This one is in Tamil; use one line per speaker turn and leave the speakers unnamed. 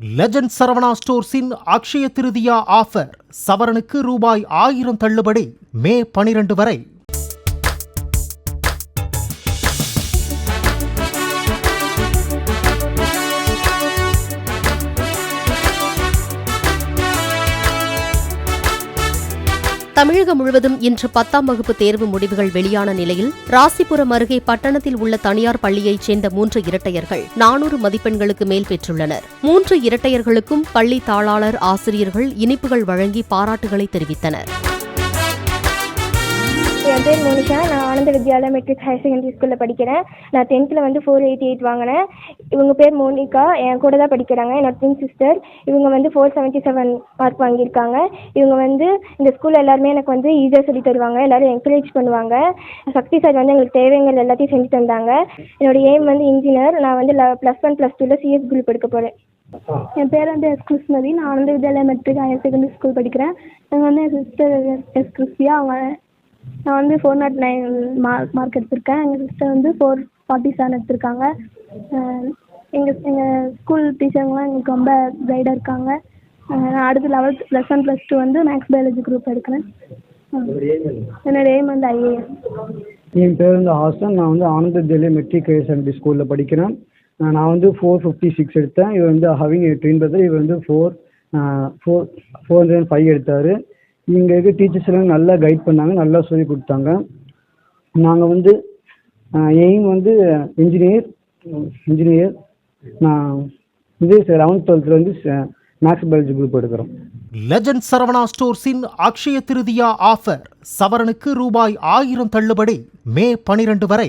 லெஜண்ட் சரவணா ஸ்டோர்ஸின் அக்ஷய திருதியா ஆஃபர். சவரனுக்கு ரூபாய் 1000 தள்ளுபடி. மே 12 வரை.
தமிழகம் முழுவதும் இன்று 10ஆம் வகுப்பு தேர்வு முடிவுகள் வெளியான நிலையில் ராசிபுரம் அருகே பட்டணத்தில் உள்ள தனியார் பள்ளியைச் சேர்ந்த 3 இரட்டையர்கள் 400 மதிப்பெண்களுக்கு மேல் பெற்றுள்ளனர். 3 இரட்டையர்களுக்கும் பள்ளி தாளாளர், ஆசிரியர்கள் இனிப்புகள் வழங்கி பாராட்டுகளை தெரிவித்தனர்.
என் பேர் மோனிஷா. நான் Ananda Vidyalaya matric higher secondary ஸ்கூலில் படிக்கிறேன். நான் 10th வந்து 488 வாங்கினேன். இவங்க பேர் மோனிகா, என் கூட தான் படிக்கிறாங்க. என்னோட ட்வின் சிஸ்டர். இவங்க 477 மார்க் வாங்கியிருக்காங்க. இவங்க இந்த ஸ்கூலில் எல்லாருமே எனக்கு ஈஸியாக சொல்லி தருவாங்க. எல்லோரும் என்கரேஜ் பண்ணுவாங்க. சக்தி சார் எங்களுக்கு தேவைகள் எல்லாத்தையும் செஞ்சு தந்தாங்க. என்னோட எய்ம் இன்ஜினியர். நான் +1 +2 சிஎஸ் குரூப் எடுக்க போகிறேன். என் பேர் எஸ் கிருஷ்ணதி. நான் Ananda Vidyalaya matric higher secondary school படிக்கிறேன். இவங்க என் சிஸ்டர் எஸ் கிருஷ்யா. நான் 409 மார்க் எடுத்திருக்கேன். எங்கள் சிஸ்டர் 447 எடுத்திருக்காங்க. எங்கள் ஸ்கூல் டீச்சருங்களாம் எங்களுக்கு ரொம்ப கைடாக இருக்காங்க. நான் அடுத்து 11th +1 +2 மேக்ஸ் பயாலஜி குரூப் எடுக்கிறேன். என்னோட எய்ம் ஐஏஎஸ்.
என் பேர் ஹாசன். நான் Ananda Vidyalaya matric higher secondary ஸ்கூலில் படிக்கிறேன். நான் 456 எடுத்தேன். இவர் ஹவிங் ட்வின் பிரதர். இவர் 405 எடுத்தார். இங்கே இருக்க டீச்சர்ஸ் எல்லாம் நல்லா கைட் பண்ணாங்க, நல்லா சொல்லி கொடுத்தாங்க. நாங்கள் எய்ம் இன்ஜினியர். நான் 11th 12th maths biology group எடுக்கிறோம்.
லெஜண்ட் சரவணா ஸ்டோர்ஸின் அக்ஷய திருதியா ஆஃபர். சவரனுக்கு ரூபாய் 1000 தள்ளுபடி. மே 12 வரை.